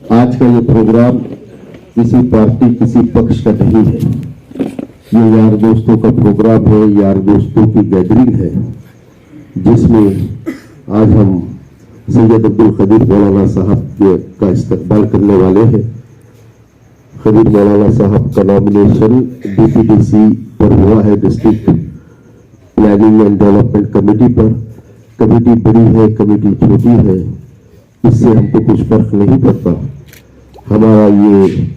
आज का ये प्रोग्राम किसी पार्टी किसी पक्ष का नहीं है, ये यार दोस्तों का प्रोग्राम है, यार दोस्तों की गैदरिंग है, जिसमें आज हम सैयद अब्दुल खदीर मौलाना साहब का इस्तकबाल करने वाले हैं। खदीर मौलाना साहब का नॉमिनेशन डीपीडीसी पर हुआ है, district planning and development committee पर। कमेटी बड़ी है, कमेटी छोटी है, इससे हमको कुछ फर्क नहीं पड़ता। हमारा ये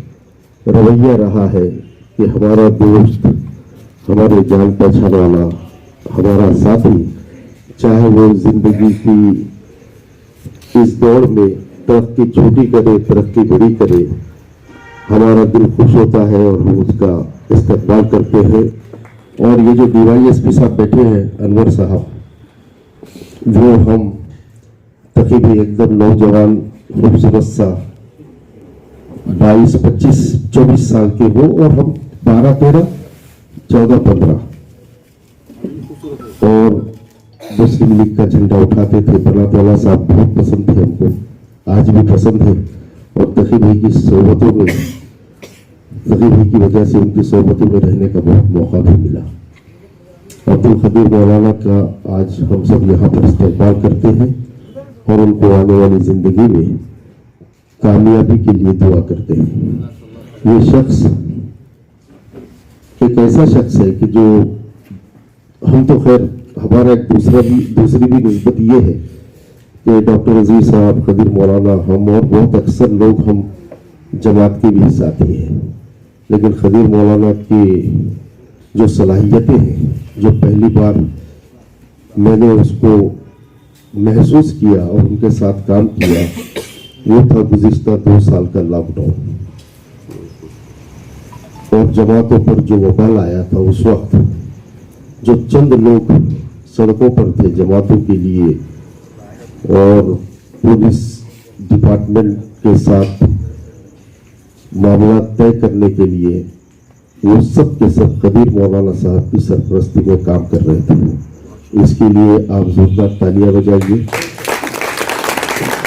रवैया रहा है कि हमारा दोस्त, हमारे जान पहचान वाला, हमारा साथी, चाहे वो जिंदगी की इस दौड़ में तरक्की छोटी करे, तरक्की बड़ी करे, हमारा दिल खुश होता है और हम उसका इस्तकबाल करते हैं। और ये जो डीवाईएसपी साहब बैठे हैं, अनवर साहब, जो हम तकरीबन एकदम नौजवान खूबसूरत सा 22, 25, 24 साल के हो और हम 12, 13, 14, 15 और मुस्लिम लीग का झंडा उठाते थे। बनात वाला साहब बहुत पसंद थे हमको, आज भी पसंद है। और तकी भाई की सोहबतों में, तकी भाई की वजह से उनकी सोहबतों में रहने का बहुत मौका भी मिला। अब्दुल खदीर मौलाना का आज हम सब यहाँ पर इस्तकबाल करते हैं और उनको आने वाली जिंदगी में कामयाबी के लिए दुआ करते हैं। ये शख्स एक ऐसा शख्स है कि जो हम तो खैर हमारा एक दूसरी भी निस्बत ये है कि डॉक्टर अजीज साहब, खदीर मौलाना, हम और बहुत अक्सर लोग हम जमात के भी साथी हैं, लेकिन खदीर मौलाना की जो सलाहियतें हैं, जो पहली बार मैंने उसको महसूस किया और उनके साथ काम किया, वो था गुज़िश्ता 2 साल का लॉकडाउन। और जमातों पर जो वबाल आया था उस वक्त, जो चंद लोग सड़कों पर थे जमातों के लिए और पुलिस डिपार्टमेंट के साथ मामला तय करने के लिए, वो सब के सब खदीर मौलाना साहब की सरपरस्ती में काम कर रहे थे। इसके लिए आप जोरदार तालियां बजाइए।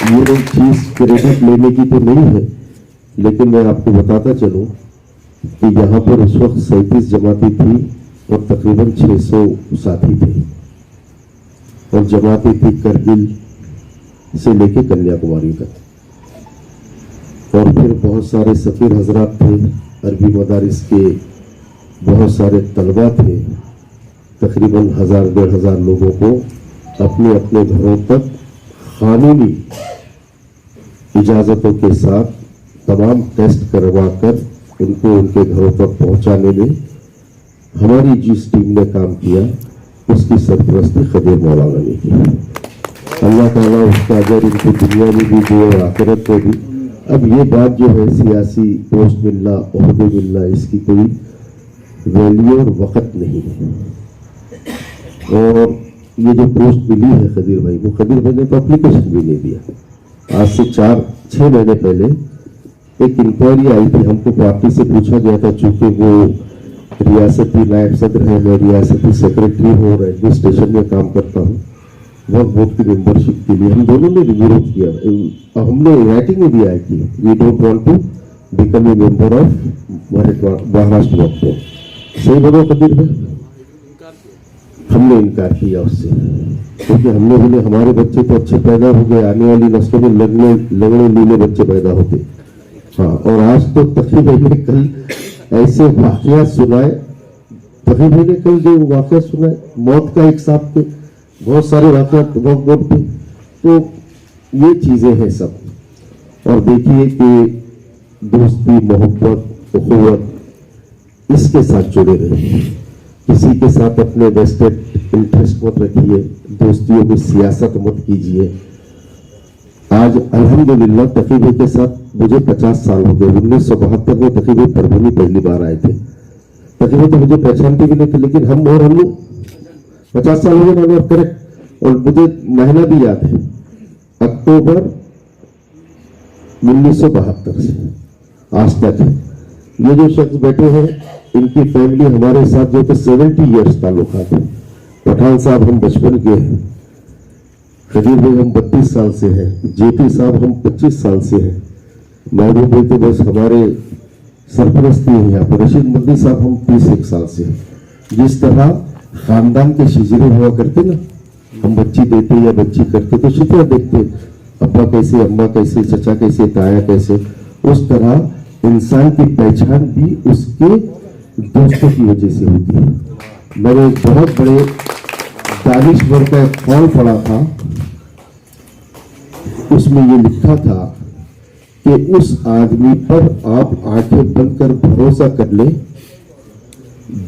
ये एक चीज क्रेडिट लेने की तो नहीं है, लेकिन मैं आपको बताता चलूं कि यहाँ पर उस वक्त 37 जमाती थी और तकरीबन 600 साथी थे, और जमाती थी करगिल से लेके कन्याकुमारी तक। और फिर बहुत सारे सफीर हजरात थे, अरबी मदारिस के बहुत सारे तलबा थे। तकरीबन 1000-1500 लोगों को अपने अपने घरों तक कानूनी इजाजतों के साथ तमाम टेस्ट करवा कर उनको उनके घरों तक पहुंचाने में हमारी जिस टीम ने काम किया, उसकी सरपरस्ती खदीर मौलाना ने की। अल्लाह ताला उसका अगर इनको दुनिया में भी दे और आखिरत में भी। अब ये बात जो है सियासी पोस्ट मिलना, ओहदे मिलना, इसकी कोई वैल्यू और वक्त नहीं है। और ये जो पोस्ट मिली है खदीर भाई को, खदीर भाई ने तो एप्लीकेशन भी नहीं दिया। आज से 4-6 महीने पहले एक इंक्वायरी आई थी, हमको पार्टी से पूछा गया था, चूंकि वो रियासती नायब सदर है, मैं रियासती सेक्रेटरी हूँ और एडमिनिस्ट्रेशन में काम करता हूँ, वक्त बोर्ड की मेंबरशिप के लिए हम दोनों ने विरोध किया। हमने राइटिंग में दिया है कि we don't want to become a member of Maharashtra Waqf board. सही बोलो खदीर भाई, हमने इनकार किया उससे, क्योंकि हमने बोले हमारे बच्चे तो अच्छे पैदा हो गए, आने वाली नस्लों में लगने लीले बच्चे पैदा होते। हाँ, और आज तो तकी भाई ने कल ऐसे वाकया सुनाए, तकी भाई ने कल जो वाकया सुनाए मौत का, एक साथ के बहुत सारे वाकया वक्त बोर्ड पे, तो ये चीजें हैं सब। और देखिए कि दोस्ती, मोहब्बत, उखुवत इसके साथ जुड़े रहे, किसी के साथ अपने वेस्टेड इंटरेस्ट मत रखिए, दोस्तियों में सियासत मत कीजिए। आज अल्हम्दुलिल्लाह तकी भाई के साथ मुझे 50 साल हो गए। 1972 में तकी भाई परभनी पहली बार आए थे। तकी भाई तो मुझे पहचानते भी नहीं थे, लेकिन हम लोग 50 साल हो गए करेक्ट। और मुझे महीना भी याद है, अक्टूबर 1972 से आज तक है। ये जो शख्स बैठे हैं, इनकी फैमिली हमारे साथ जो थे 70 ईयर्स ताल्लुकात है। पठान साहब हम बचपन के हैं, खदीर भाई हम 32 साल से हैं, जेपी साहब हम 25 साल से हैं, महबूब भाई तो बस हमारे सरपरस्ती है यहाँ पर। रशीद मदनी साहब हम 31 साल से हैं। जिस तरह खानदान के शिजरे हुआ करते ना, हम बच्ची देते या बच्ची करते तो शिजरा देखते, अब्बा कैसे, अम्मा कैसे, चचा कैसे, ताया कैसे, उस तरह इंसान की पहचान भी उसके दोस्तों की वजह से होती है। मैंने बहुत बड़े दानिश्वर का एक कॉल पढ़ा था, उसमें ये लिखा था कि उस आदमी पर आप आंखें बंद कर भरोसा कर ले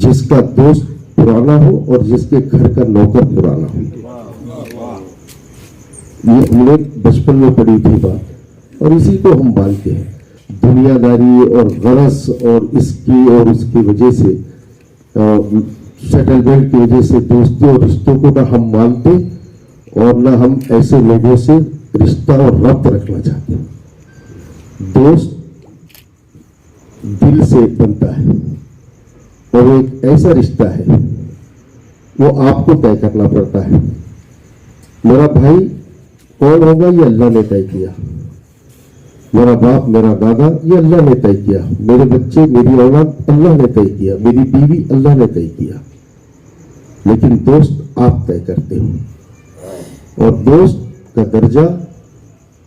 जिसका दोस्त पुराना हो और जिसके घर का नौकर पुराना हो। ये हमने बचपन में पढ़ी थी बात, और इसी को हम मानते हैं। दुनियादारी और गरज और इसकी और उसकी वजह से, सेटलमेंट की वजह से दोस्ती और रिश्तों को ना हम मानते और ना हम ऐसे लोगों से रिश्ता और रब्त रखना चाहते। दोस्त दिल से बनता है और एक ऐसा रिश्ता है वो आपको तय करना पड़ता है। मेरा भाई कौन होगा ये अल्लाह ने तय किया, मेरा बाप, मेरा दादा, ये अल्लाह ने तय किया, मेरे बच्चे, मेरी औलाद अल्लाह ने तय किया, मेरी बीवी अल्लाह ने तय किया, लेकिन दोस्त आप तय करते हो। और दोस्त का दर्जा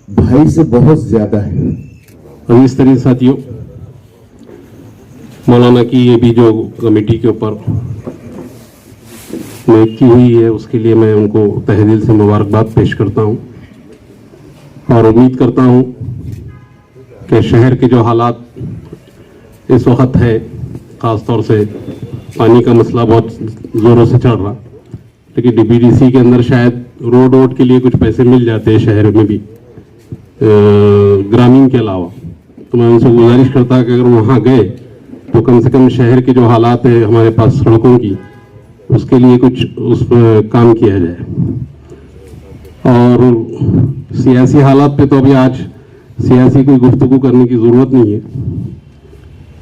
भाई से बहुत ज्यादा है। और इस तरह साथियों, मौलाना की ये भी जो कमेटी के ऊपर नियुक्ति हुई है, उसके लिए मैं उनको तहे दिल से मुबारकबाद पेश करता हूं और उम्मीद करता हूं कि शहर के जो हालात इस वक्त है, ख़ास तौर से पानी का मसला बहुत ज़ोरों से चल रहा, लेकिन डीपीडीसी के अंदर शायद रोड के लिए कुछ पैसे मिल जाते हैं शहर में भी, ग्रामीण के अलावा। तो मैं उनसे गुजारिश करता कि अगर वहाँ गए तो कम से कम शहर के जो हालात है हमारे पास सड़कों की, उसके लिए कुछ उस पर काम किया जाए। और सियासी हालात पे तो अभी आज सियासी कोई गुफ्तगू करने की ज़रूरत नहीं है,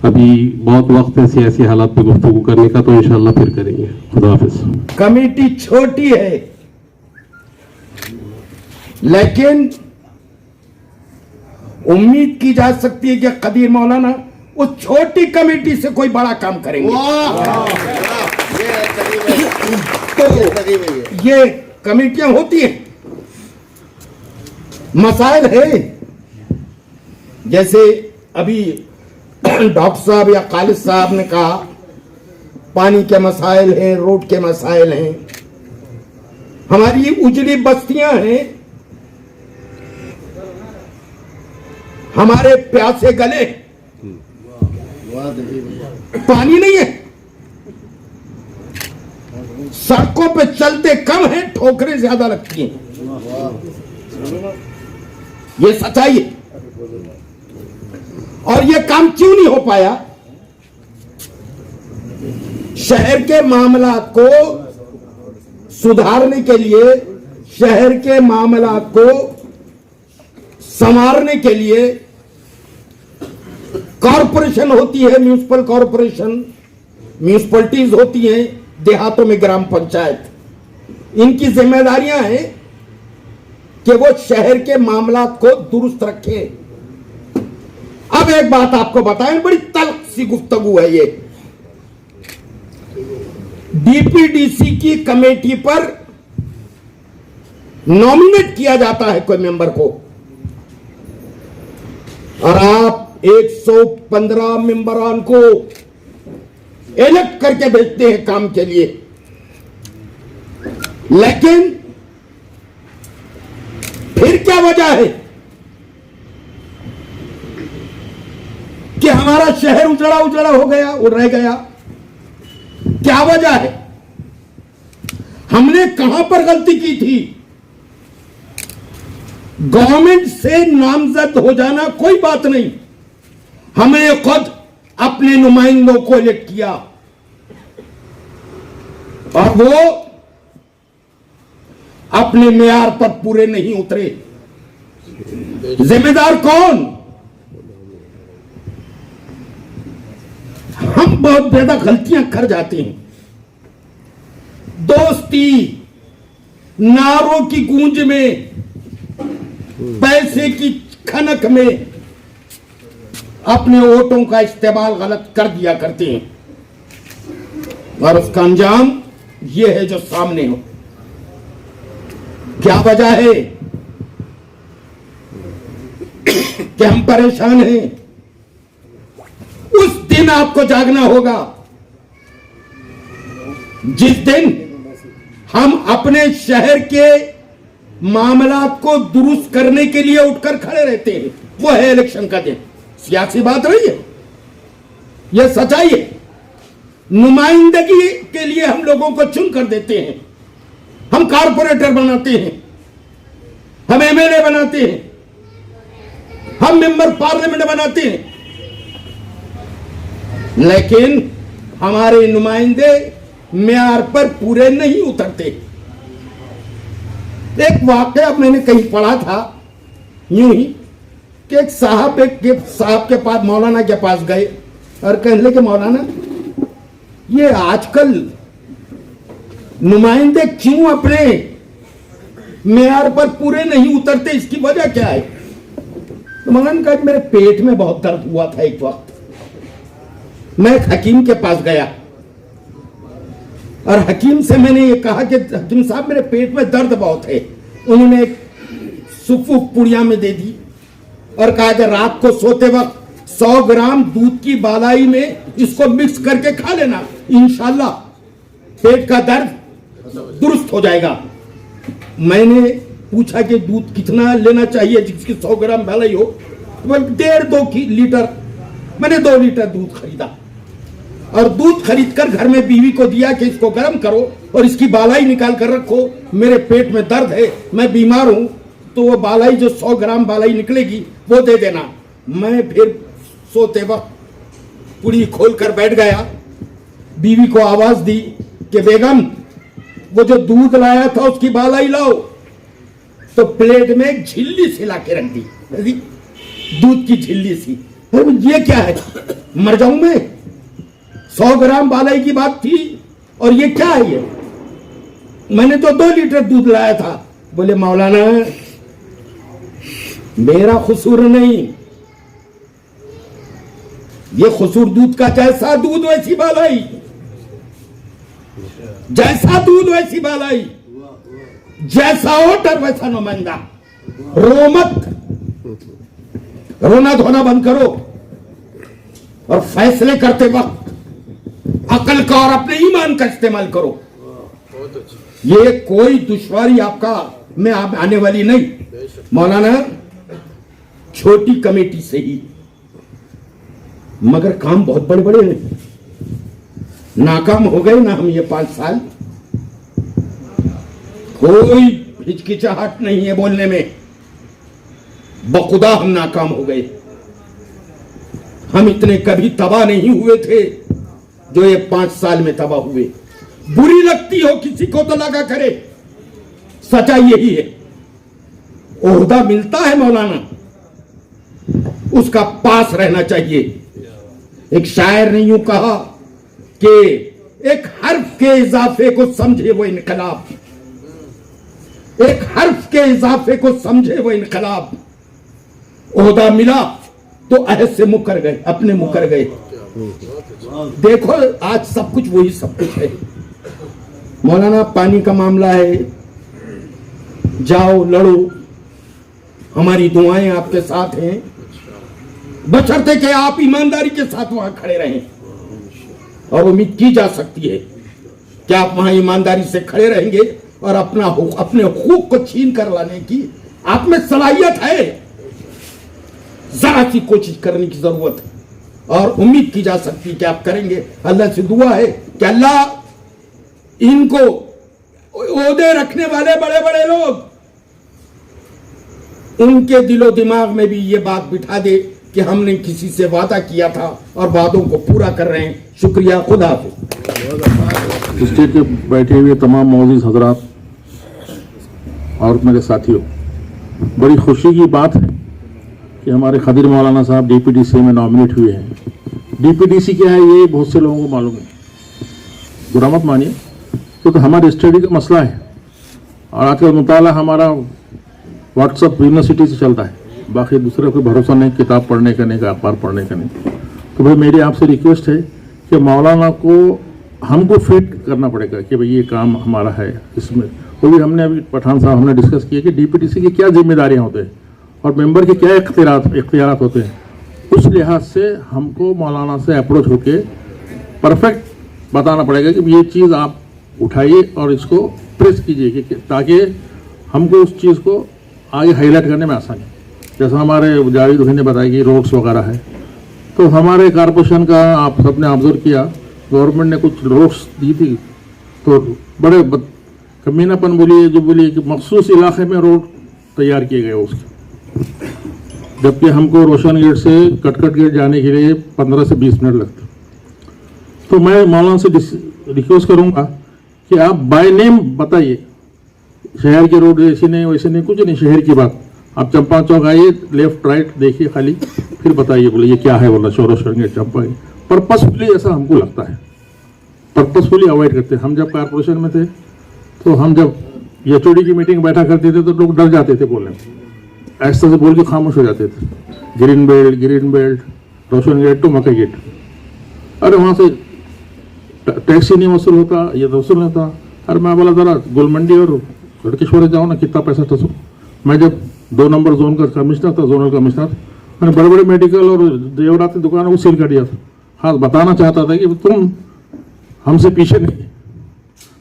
अभी बहुत वक्त है सियासी हालात पे गुफ्तगू करने का, तो इंशाल्लाह फिर करेंगे। खुदा हाफिज। कमेटी छोटी है, लेकिन उम्मीद की जा सकती है कि कदीर मौलाना उस छोटी कमेटी से कोई बड़ा काम करेंगे। तो ये कमेटियां होती हैं, मसाइल है, जैसे अभी डॉक्टर साहब या खालिद साहब ने कहा, पानी के मसाइल हैं, रोड के मसाइल हैं, हमारी उजड़ी बस्तियां हैं, हमारे प्यासे गले, पानी नहीं है, सड़कों पे चलते कम है, ठोकरें ज्यादा लगती हैं, ये सच्चाई है। और ये काम क्यों नहीं हो पाया? शहर के मामलात को सुधारने के लिए, शहर के मामलात को संवारने के लिए कॉरपोरेशन होती है, म्यूनिसिपल कॉरपोरेशन, म्यूनिसिपलिटीज होती हैं, देहातों में ग्राम पंचायत, इनकी जिम्मेदारियां हैं कि वो शहर के मामलात को दुरुस्त रखें। अब एक बात आपको बताएं, बड़ी तल्ख सी गुफ्तगू है ये। डीपीडीसी की कमेटी पर नॉमिनेट किया जाता है कोई मेंबर को, और आप 115 मेंबरान को इलेक्ट करके भेजते हैं काम के लिए, लेकिन फिर क्या वजह है कि हमारा शहर उजड़ा उजड़ा हो गया, वो रह गया? क्या वजह है? हमने कहां पर गलती की थी? गवर्नमेंट से नामजद हो जाना कोई बात नहीं, हमने खुद अपने नुमाइंदों को इलेक्ट किया, और वो अपने मेयार पर पूरे नहीं उतरे। जिम्मेदार कौन? हम बहुत ज्यादा गलतियां कर जाते हैं। दोस्ती नारों की गूंज में, पैसे की खनक में अपने वोटों का इस्तेमाल गलत कर दिया करते हैं और उसका अंजाम ये है जो सामने हो। क्या वजह है कि हम परेशान हैं? उस दिन आपको जागना होगा जिस दिन हम अपने शहर के मामलात को दुरुस्त करने के लिए उठकर खड़े रहते हैं। वो है इलेक्शन का दिन। सियासी बात रही है, यह सच्चाई है। नुमाइंदगी के लिए हम लोगों को चुन कर देते हैं, हम कारपोरेटर बनाते हैं, हम एमएलए बनाते हैं, हम मेंबर पार्लियामेंट बनाते हैं, लेकिन हमारे नुमाइंदे म्यार पर पूरे नहीं उतरते। एक वाकया मैंने कहीं पढ़ा था यूं ही कि एक साहब के पास, मौलाना के पास गए और कहने लगे, मौलाना ये आजकल नुमाइंदे क्यों अपने म्यार पर पूरे नहीं उतरते, इसकी वजह क्या है? तो मौलाना ने कहा मेरे पेट में बहुत दर्द हुआ था एक वक्त। मैं एक हकीम के पास गया और हकीम से मैंने ये कहा कि हकीम साहब मेरे पेट में दर्द बहुत है। उन्होंने एक सुफुक पुड़िया में दे दी और कहा कि रात को सोते वक्त 100 ग्राम दूध की बालाई में इसको मिक्स करके खा लेना, इंशाल्लाह पेट का दर्द दुरुस्त हो जाएगा। मैंने पूछा कि दूध कितना लेना चाहिए जिसकी 100 ग्राम बालाई हो? तो 1.5-2 लीटर। मैंने 2 लीटर दूध खरीदा और दूध खरीदकर घर में बीवी को दिया कि इसको गर्म करो और इसकी बालाई निकाल कर रखो, मेरे पेट में दर्द है, मैं बीमार हूं, तो वो बालाई जो 100 ग्राम बालाई निकलेगी वो दे देना। मैं फिर सोते वक्त पुड़ी खोलकर बैठ गया, बीवी को आवाज दी कि बेगम वो जो दूध लाया था उसकी बालाई लाओ। तो प्लेट में एक झिल्ली सी ला के रख दी, दूध की झिल्ली सी। ये क्या है, मर जाऊं मैं? 100 ग्राम बालाई की बात थी और ये क्या है? ये मैंने तो 2 लीटर दूध लाया था। बोले मौलाना मेरा कसूर नहीं, ये कसूर दूध का, जैसा दूध वैसी बालाई, जैसा दूध वैसी बालाई, जैसा वोटर वैसा नुमाइंदा। रो मत, रोना धोना बंद करो और फैसले करते वक्त अकल का और अपने ईमान का इस्तेमाल करो। ये कोई दुश्वारी आपका में आप आने वाली नहीं। मौलाना छोटी कमेटी से ही, मगर काम बहुत बड़े बड़े हैं। नाकाम हो गए ना हम ये 5 साल, कोई हिचकिचाहट नहीं है बोलने में, बखुदा हम नाकाम हो गए। हम इतने कभी तबाह नहीं हुए थे जो ये 5 साल में तबाह हुए। बुरी लगती हो किसी को तो लगा करे, सच्चाई यही है। ओहदा मिलता है मौलाना, उसका पास रहना चाहिए। एक शायर ने यूं कहा कि एक हर्फ के इजाफे को समझे वो इनकलाब, एक हर्फ के इजाफे को समझे वो इनकलाब। ओहदा मिला तो अहद से मुकर गए, अपने मुकर गए। देखो आज सब कुछ वही सब कुछ है। मौलाना पानी का मामला है, जाओ लड़ो, हमारी दुआएं आपके साथ हैं, बशर्ते कि आप ईमानदारी के साथ वहां खड़े रहें। और उम्मीद की जा सकती है कि आप वहां ईमानदारी से खड़े रहेंगे और अपने हुकूक को छीन कर लाने की आप में सलाहियत है। जरा सी कोशिश करने की जरूरत है और उम्मीद की जा सकती है कि आप करेंगे। अल्लाह से दुआ है कि अल्लाह इनको ओहदे रखने वाले बड़े बड़े लोग, उनके दिलो दिमाग में भी ये बात बिठा दे कि हमने किसी से वादा किया था और वादों को पूरा कर रहे हैं। शुक्रिया, खुदा हाफिज। स्टेज पे बैठे हुए तमाम मौजूद हजरात और मेरे साथियों, बड़ी खुशी की बात है कि हमारे खदीर मौलाना साहब डीपीडीसी में नॉमिनेट हुए हैं। डीपीडीसी क्या है ये बहुत से लोगों को मालूम है, बुरा मत मानिए, क्योंकि हमारे स्टडी का मसला है और आजकल मुताला हमारा व्हाट्सएप यूनिवर्सिटी से चलता है। बाकी दूसरा कोई भरोसा नहीं, किताब पढ़ने का नहीं, अखबार पढ़ने का नहीं। तो भाई मेरी आपसे रिक्वेस्ट है कि मौलाना को हमको फिट करना पड़ेगा कि भाई ये काम हमारा है। इसमें वो भी हमने अभी पठान साहब हमने डिस्कस किया कि डीपीटीसी की क्या जिम्मेदारियां होते हैं और मेंबर के क्या इख्तियारात होते हैं। उस लिहाज से हमको मौलाना से अप्रोच होके परफेक्ट बताना पड़ेगा कि ये चीज़ आप उठाइए और इसको प्रेस कीजिए कि ताकि हमको उस चीज़ को आगे हाईलाइट करने में आसानी। जैसा हमारे जावेद हुसैन ने बताया कि रोड्स वगैरह है, तो हमारे कॉरपोरेशन का आप सबने ऑब्जर्व किया, गवर्नमेंट ने कुछ रोड्स दी थी तो बड़े कमीनापन बोलिए जो बोलिए कि मखसूस इलाके में रोड तैयार किए गए उसके, जबकि हमको रोशन गेट से कटकट गेट जाने के लिए 15 से 20 मिनट लगते। तो मैं मौलाना से रिक्वेस्ट करूंगा कि आप बाय नेम बताइए, शहर के रोड ऐसे नहीं वैसे नहीं, कुछ नहीं, शहर की बात। आप चंपा चौक आइए, लेफ्ट राइट देखिए खाली, फिर बताइए, बोले ये क्या है, बोला रोशन गेट चंपा। पर्पसफुली ऐसा हमको लगता है, पर्पसफुली अवॉइड करते हैं। हम जब कॉर्पोरेशन में थे तो हम जब एचओडी की मीटिंग बैठा करते थे तो लोग डर जाते थे बोलने में, ऐसा से बोल के खामोश हो जाते थे। Green belt, Roshan gate to Makai gate, अरे वहाँ से टैक्सी नहीं वसूल होता, ये वसूल होता। अरे मैं बोला जरा गोलमंडी और लड़केश्वर जाओ ना, कितना पैसा टसो। मैं जब 2 नंबर जोन का कमिश्नर था, जोनल कमिश्नर, मैंने बड़े बड़े मेडिकल और देवरात की दुकानों को सील कर दिया था। हाँ, बताना चाहता था कि तुम हमसे पीछे नहीं।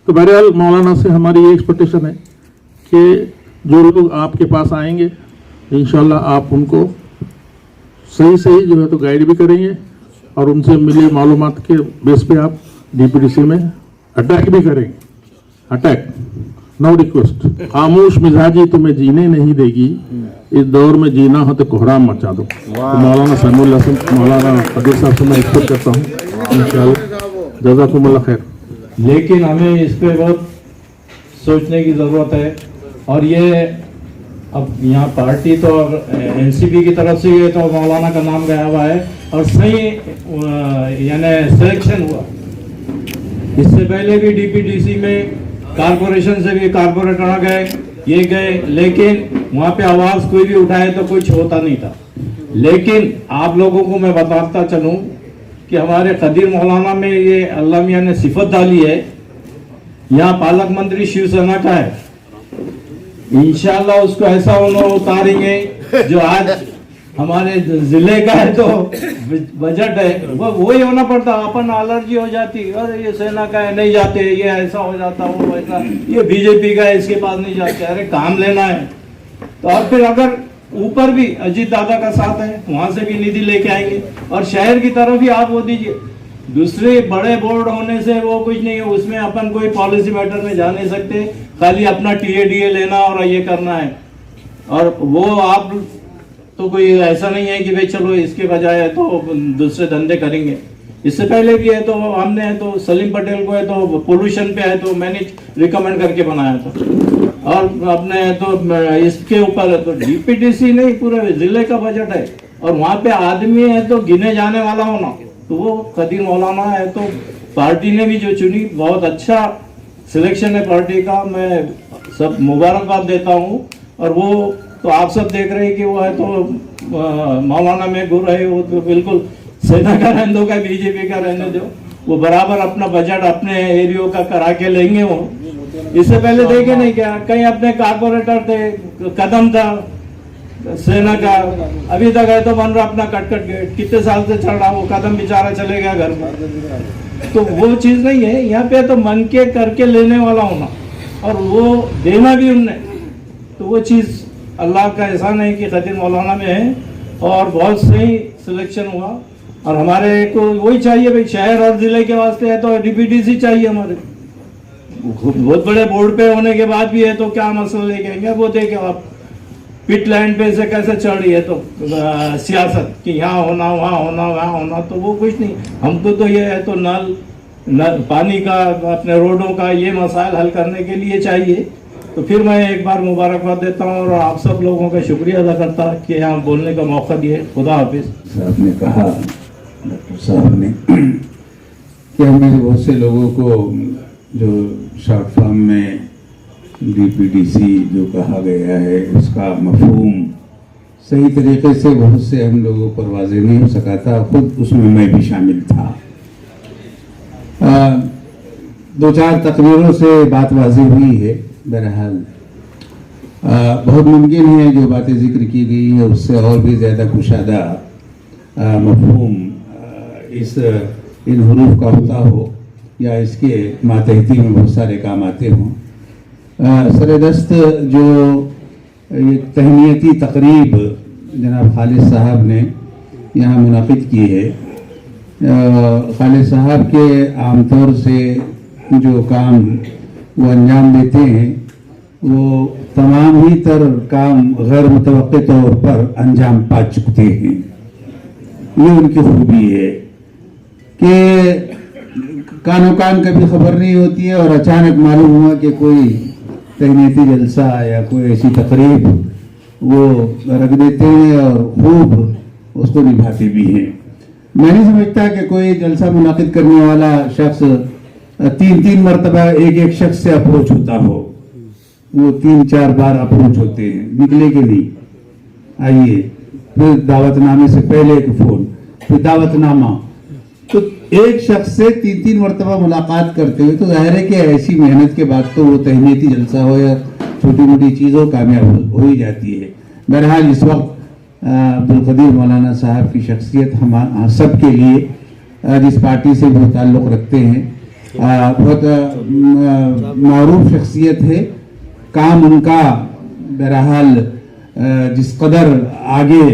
तो बहरहाल मौलाना से हमारी ये एक्सपेक्टेशन है कि जो लोग आपके पास आएंगे इंशाल्लाह आप उनको सही जो है तो गाइड भी करेंगे और उनसे मिले मालूमात के बेस पे आप डीपीडीसी में अटैक भी करेंगे। Attack, no request. खामोश मिजाजी तुम्हें जीने नहीं देगी, इस दौर में जीना हो तो कोहराम मचा दो। तो मौलाना समीउल्लाह से, मौलाना कदीर साहब से मैं एक्सपेक्ट करता हूँ इंशाल्लाह। जज़ाकुमुल्लाह खैर। लेकिन हमें इस पे बहुत सोचने की ज़रूरत है। और ये अब यहाँ पार्टी तो एनसीपी की तरफ से ये तो मौलाना का नाम गया हुआ है और सही यानी सिलेक्शन हुआ। इससे पहले भी डीपीडीसी में कारपोरेशन से भी कारपोरेटर आ गए, ये गए, लेकिन वहाँ पे आवाज़ कोई भी उठाए तो कुछ होता नहीं था। लेकिन आप लोगों को मैं बताता चलूँ कि हमारे कदीर मौलाना में ये अल्लाह मियां ने सिफत डाली है। यहाँ पालक मंत्री शिवसेना का है, इंशाल्लाह उसको ऐसा उन्होंने उतारेंगे जो आज हमारे जिले का है तो बजट है वो ही होना पड़ता। अपन एलर्जी हो जाती, अरे ये सेना का है नहीं जाते, ये ऐसा हो जाता, वो ऐसा, ये बीजेपी का है इसके पास नहीं जाते। अरे काम लेना है तो और फिर अगर ऊपर भी अजीत दादा का साथ है, वहां से भी निधि लेके आएंगे और शहर की तरफ भी आप वो दीजिए। दूसरे बड़े बोर्ड होने से वो कुछ नहीं है, उसमें अपन कोई पॉलिसी मैटर में जा नहीं सकते, खाली अपना टीएडीए लेना और ये करना है। और वो आप तो कोई ऐसा नहीं है कि भाई चलो इसके बजाय तो दूसरे धंधे करेंगे। इससे पहले भी है तो हमने तो सलीम पटेल को है तो पोल्यूशन पे है तो मैंने रिकमेंड करके बनाया था। और अपने तो इसके ऊपर तो डीपीडीसी नहीं, पूरे जिले का बजट है और वहाँ पे आदमी है तो गिने जाने वाला होना, तो वो कदीर मौलाना है। तो पार्टी ने भी जो चुनी बहुत अच्छा सिलेक्शन है पार्टी का, मैं सब मुबारकबाद देता हूँ। और वो तो आप सब देख रहे हैं कि वो है तो मौलाना में गुर है, वो तो बिल्कुल सेना का रहने दो, का बीजेपी का रहने दो, वो बराबर अपना बजट अपने एरियो का करा के लेंगे। वो इससे पहले देखे नहीं क्या, कहीं अपने कारपोरेटर थे, कदम था सेना का, अभी तक है तो बन रहा अपना कटकट गेट, कितने साल से चल रहा, वो कदम बेचारा चले गया घर में। तो वो चीज नहीं है, यहाँ पे तो मन के करके लेने वाला होना और वो देना भी उनने, तो वो चीज अल्लाह का एहसान है कि कदीर मौलाना में है और बहुत सही सिलेक्शन हुआ। और हमारे को वही चाहिए भाई, शहर और जिले के वास्ते है तो डीपीडीसी चाहिए। हमारे बहुत बड़े बोर्ड पे होने के बाद भी है तो क्या मसला लेके आएंगे, वो देखे आप पिट लैंड पे से कैसे चल रही है तो सियासत कि यहाँ होना वहाँ होना वहाँ होना, तो वो कुछ नहीं। हमको तो ये है तो नल पानी का, अपने रोडों का ये मसाइल हल करने के लिए चाहिए। तो फिर मैं एक बार मुबारकबाद देता हूँ और आप सब लोगों का शुक्रिया अदा करता कि यहाँ बोलने का मौका दिए। खुदा हाफिज। साहब ने कहा, डॉक्टर साहब ने, कि हमें बहुत से लोगों को जो शॉर्ट फॉर्म में डीपीडीसी जो कहा गया है उसका मफहूम सही तरीके से बहुत से हम लोगों पर वाज़ेह नहीं हो सका था, खुद उसमें मैं भी शामिल था। दो चार तकरीरों से बात वाज़ेह हुई है। बहरहाल बहुत मुमकिन है जो बातें जिक्र की गई है उससे और भी ज़्यादा कुशादा मफ़हूम इन हुरूफ का होता हो या इसके मातहती में बहुत सारे काम आते हों। सरदस्त जो एक तहनीती तकरीब जनाब खालिद साहब ने यहाँ मुनाकिद की है, खालिद साहब के आमतौर से जो काम वो अंजाम देते हैं वो तमाम ही तर काम गैर मुतवक्के तौर पर अंजाम पा चुकते हैं। ये उनकी खूबी है कि कानो कान कभी खबर नहीं होती है और अचानक मालूम हुआ कि कोई तहनीती जलसा या कोई ऐसी तकरीब वो रख देते हैं और खूब उसको निभाते भी हैं। मैं नहीं समझता कि कोई जलसा मुनाकिद करने वाला शख्स 3-3 मरतबा एक शख्स से अप्रोच होता हो। वो 3-4 बार अप्रोच होते हैं, निकले कि नहीं, आइए, फिर दावतनामे से पहले एक फोन, फिर दावतनामा, तो एक शख्स से 3-3 मरतबा मुलाकात करते हुए तो जाहिर है कि ऐसी मेहनत के बाद तो वो तहनीती जलसा हो या छोटी मोटी चीज़ों कामयाब हो ही जाती है। बहरहाल इस वक्त अब्दुल कदीर मौलाना साहब की शख्सियत हम सब के लिए जिस पार्टी से वो ताल्लुक़ रखते हैं बहुत मारूफ शख्सियत है। काम उनका बहरहाल जिस कदर आगे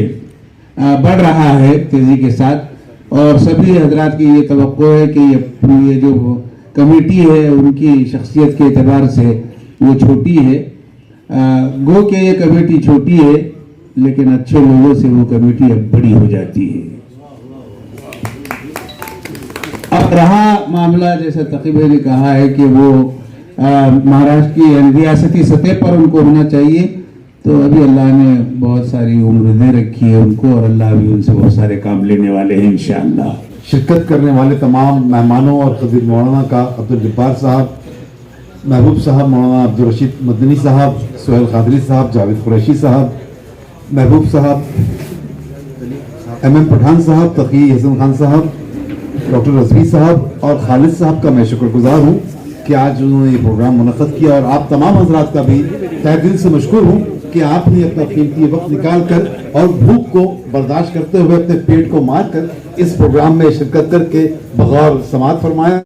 बढ़ रहा है तेज़ी के साथ और सभी हजरात की ये तवक्को है कि ये जो कमेटी है उनकी शख्सियत के एतबार से वो छोटी है। गो के ये कमेटी छोटी है लेकिन अच्छे लोगों से वो कमेटी अब बड़ी हो जाती है। अब रहा मामला जैसा तकीब ने कहा है कि वो महाराष्ट्र की रियासती सतह पर उनको होना चाहिए, तो अभी अल्लाह ने बहुत सारी उम्र दे रखी है उनको और अल्लाह भी उनसे बहुत सारे काम लेने वाले हैं इंशाअल्लाह। शिरकत करने वाले तमाम मेहमानों और खदीर मौलाना का अब्दुल जब्बार साहब, महबूब साहब, मौलाना अब्दुल रशीद मदनी साहब, सुहेल कादरी साहब, जावेद कुरैशी साहब, महबूब साहब, MM पठान साहब, तकी हसन खान साहब, डॉक्टर रजवी साहब और खालिद साहब का मैं शुक्रगुजार हूँ कि आज उन्होंने ये प्रोग्राम मुनक़्क़द किया और आप तमाम हज़रात का भी तहे दिल से मशकूर हूँ कि आपने अपना कीमती वक्त निकाल कर और भूख को बर्दाश्त करते हुए अपने पेट को मार कर इस प्रोग्राम में शिरकत करके बगौर समाअत फरमाया।